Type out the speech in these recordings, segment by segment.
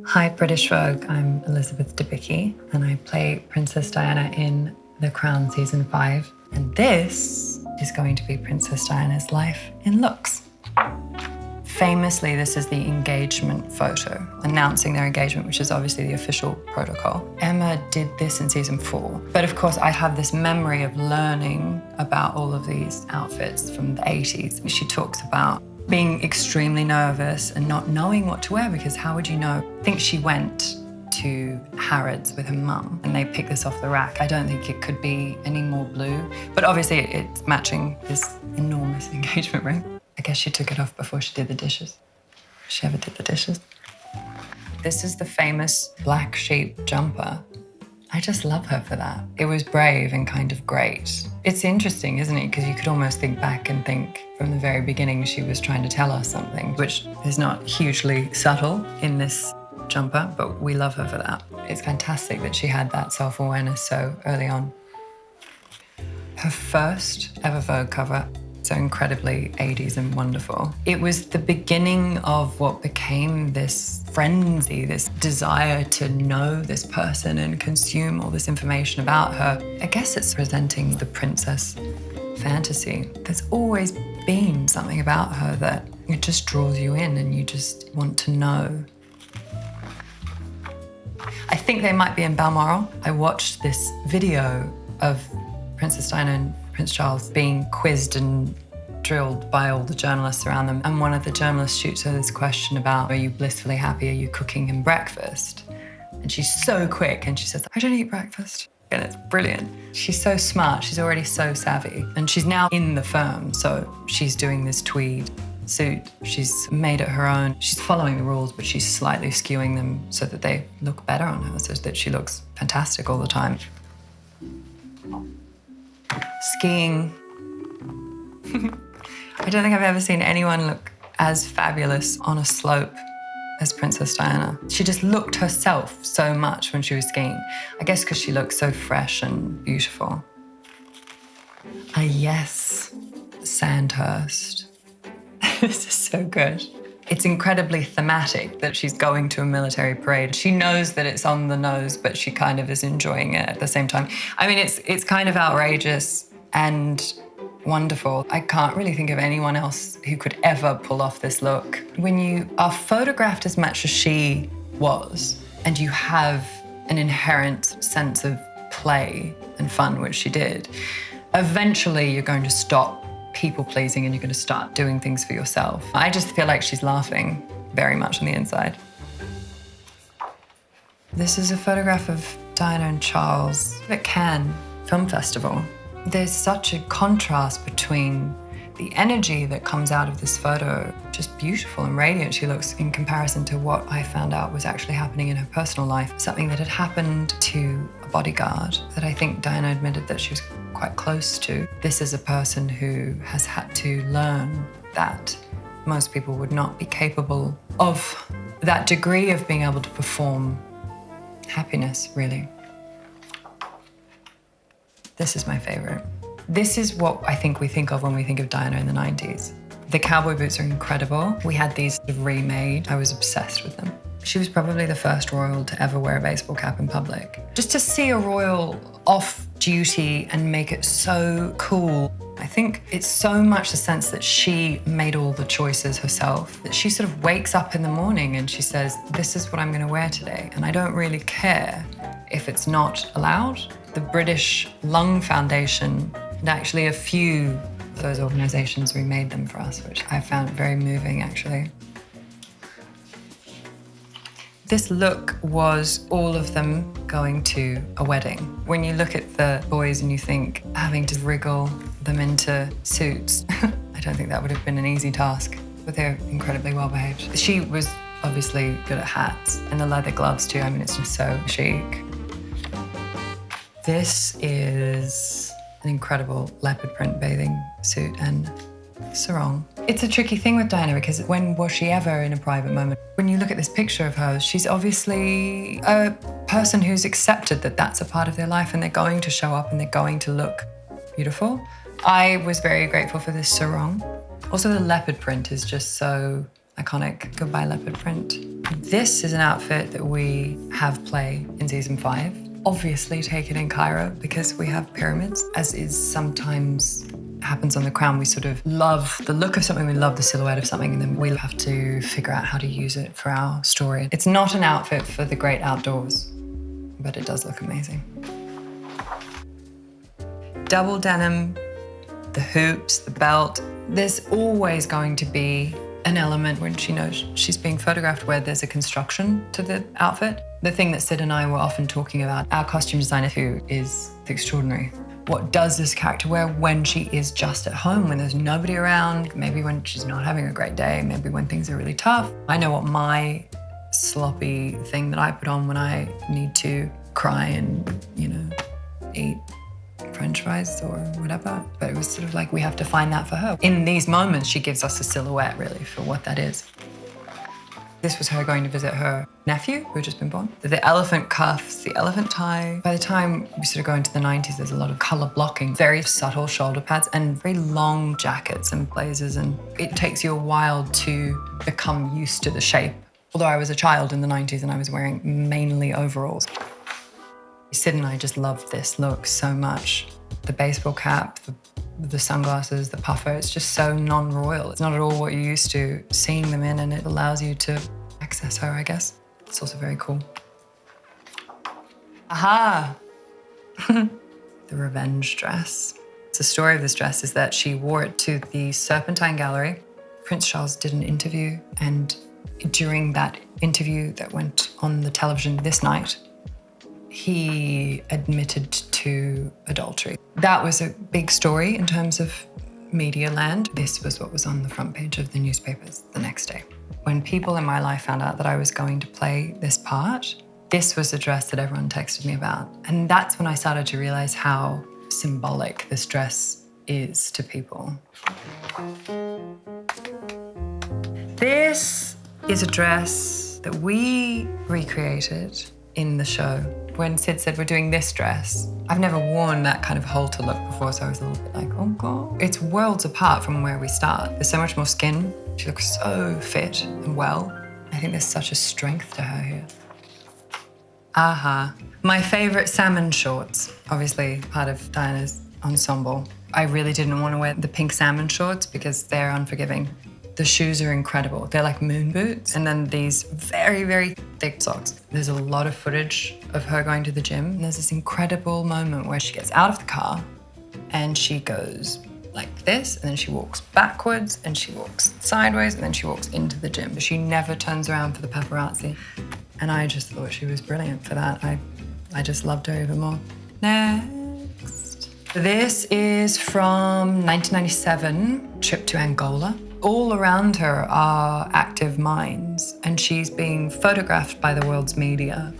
Hi, British Vogue. I'm Elizabeth Debicki, and I play Princess Diana in The Crown Season 5. And this is going to be Princess Diana's life in looks. Famously, this is the engagement photo, announcing their engagement, which is obviously the official protocol. Emma did this in Season 4. But of course, I have this memory of learning about all of these outfits from the 80s. She talks about being extremely nervous and not knowing what to wear, because how would you know? I think she went to Harrods with her mum and they picked this off the rack. I don't think it could be any more blue, but obviously it's matching this enormous engagement ring. I guess she took it off before she did the dishes. If she ever did the dishes. This is the famous black sheep jumper. I just love her for that. It was brave and kind of great. It's interesting, isn't it? Because you could almost think back and think from the very beginning she was trying to tell us something, which is not hugely subtle in this jumper, but we love her for that. It's fantastic that she had that self-awareness so early on. Her first ever Vogue cover, so incredibly 80s and wonderful. It was the beginning of what became this frenzy, this desire to know this person and consume all this information about her. I guess it's presenting the princess fantasy. There's always been something about her that it just draws you in and you just want to know. I think they might be in Balmoral. I watched this video of Princess Diana and Prince Charles being quizzed and drilled by all the journalists around them. And one of the journalists shoots her this question about, are you blissfully happy? Are you cooking him breakfast? And she's so quick and she says, I don't eat breakfast. And it's brilliant. She's so smart. She's already so savvy. And she's now in the firm. So she's doing this tweed suit. She's made it her own. She's following the rules, but she's slightly skewing them so that they look better on her, so that she looks fantastic all the time. Skiing. I don't think I've ever seen anyone look as fabulous on a slope as Princess Diana. She just looked herself so much when she was skiing. I guess because she looked so fresh and beautiful. Yes, Sandhurst. This is so good. It's incredibly thematic that she's going to a military parade. She knows that it's on the nose, but she kind of is enjoying it at the same time. I mean, it's kind of outrageous and wonderful. I can't really think of anyone else who could ever pull off this look. When you are photographed as much as she was, and you have an inherent sense of play and fun, which she did, eventually you're going to stop people-pleasing and you're going to start doing things for yourself. I just feel like she's laughing very much on the inside. This is a photograph of Diana and Charles at Cannes Film Festival. There's such a contrast between the energy that comes out of this photo, just beautiful and radiant she looks, in comparison to what I found out was actually happening in her personal life, something that had happened to a bodyguard that I think Diana admitted that she was quite close to. This is a person who has had to learn that most people would not be capable of that degree of being able to perform happiness, really. This is my favorite. This is what I think we think of when we think of Diana in the 90s. The cowboy boots are incredible. We had these remade. I was obsessed with them. She was probably the first royal to ever wear a baseball cap in public. Just to see a royal off duty and make it so cool. I think it's so much the sense that she made all the choices herself, that she sort of wakes up in the morning and she says, this is what I'm going to wear today. And I don't really care if it's not allowed. The British Lung Foundation and actually a few of those organizations remade them for us, which I found very moving, actually. This look was all of them going to a wedding. When you look at the boys and you think having to wriggle them into suits, I don't think that would have been an easy task, but they're incredibly well behaved. She was obviously good at hats and the leather gloves too. I mean, it's just so chic. This is an incredible leopard print bathing suit and sarong. It's a tricky thing with Diana because when was she ever in a private moment? When you look at this picture of her, she's obviously a person who's accepted that that's a part of their life and they're going to show up and they're going to look beautiful. I was very grateful for this sarong. Also, the leopard print is just so iconic goodbye leopard print. This is an outfit that we have play in season 5. Obviously taken in Cairo because we have pyramids, as is sometimes happens on The Crown. We sort of love the look of something, we love the silhouette of something, and then we have to figure out how to use it for our story. It's not an outfit for the great outdoors, but it does look amazing. Double denim, the hoops, the belt. There's always going to be an element when she knows she's being photographed where there's a construction to the outfit. The thing that Sid and I were often talking about, our costume designer who is extraordinary. What does this character wear when she is just at home, when there's nobody around, maybe when she's not having a great day, maybe when things are really tough. I know what my sloppy thing that I put on when I need to cry and, eat French fries or whatever. But it was sort of like, we have to find that for her. In these moments, she gives us a silhouette really for what that is. This was her going to visit her nephew, who had just been born. The elephant cuffs, the elephant tie. By the time we sort of go into the 90s, there's a lot of color blocking, very subtle shoulder pads and very long jackets and blazers. And it takes you a while to become used to the shape. Although I was a child in the 90s and I was wearing mainly overalls. Sid and I just loved this look so much. The baseball cap, the sunglasses, the puffer, it's just so non-royal. It's not at all what you're used to seeing them in, and it allows you to access her, I guess. It's also very cool. Aha! The revenge dress. The story of this dress is that she wore it to the Serpentine Gallery. Prince Charles did an interview, and during that interview that went on the television this night, he admitted to adultery. That was a big story in terms of media land. This was what was on the front page of the newspapers the next day. When people in my life found out that I was going to play this part, this was the dress that everyone texted me about. And that's when I started to realize how symbolic this dress is to people. This is a dress that we recreated in the show. When Sid said, we're doing this dress, I've never worn that kind of halter look before, so I was a little bit like, oh God. It's worlds apart from where we start. There's so much more skin. She looks so fit and well. I think there's such a strength to her here. Aha. My favorite salmon shorts, obviously part of Diana's ensemble. I really didn't want to wear the pink salmon shorts because they're unforgiving. The shoes are incredible. They're like moon boots. And then these very, very thick socks. There's a lot of footage of her going to the gym. And there's this incredible moment where she gets out of the car and she goes like this, and then she walks backwards and she walks sideways, and then she walks into the gym. But she never turns around for the paparazzi. And I just thought she was brilliant for that. I just loved her even more. Next. This is from 1997, trip to Angola. All around her are active mines, and she's being photographed by the world's media,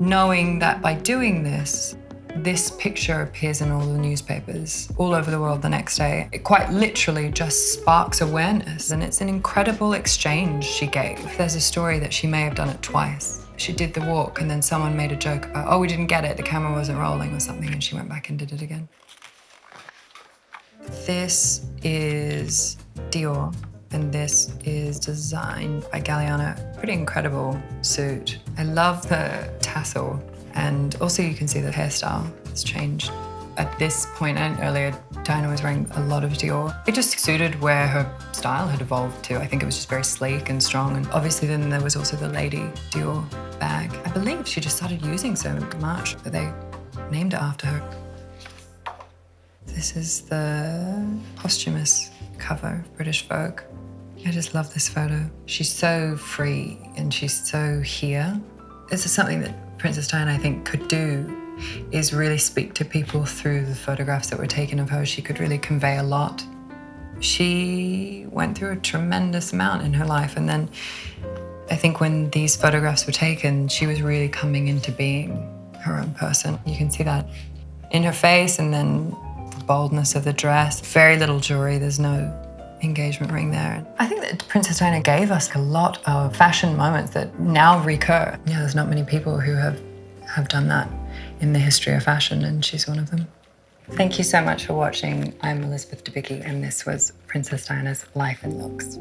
knowing that by doing this, this picture appears in all the newspapers all over the world the next day. It quite literally just sparks awareness, and it's an incredible exchange she gave. There's a story that she may have done it twice. She did the walk, and then someone made a joke about, oh, we didn't get it, the camera wasn't rolling or something, and she went back and did it again. This is Dior, and this is designed by Galliano. Pretty incredible suit. I love the tassel, and also you can see the hairstyle has changed. At this point and earlier, Diana was wearing a lot of Dior. It just suited where her style had evolved to. I think it was just very sleek and strong, and obviously then there was also the Lady Dior bag. I believe she just started using so much that they named it after her. This is the posthumous cover of British Vogue. I just love this photo. She's so free and she's so here. This is something that Princess Diana, I think, could do, is really speak to people through the photographs that were taken of her. She could really convey a lot. She went through a tremendous amount in her life, and then I think when these photographs were taken, she was really coming into being her own person. You can see that in her face, and then boldness of the dress. Very little jewelry, there's no engagement ring there. I think that Princess Diana gave us a lot of fashion moments that now recur. Yeah, there's not many people who have done that in the history of fashion, and she's one of them. Thank you so much for watching. I'm Elizabeth Debicki, and this was Princess Diana's Life and Looks.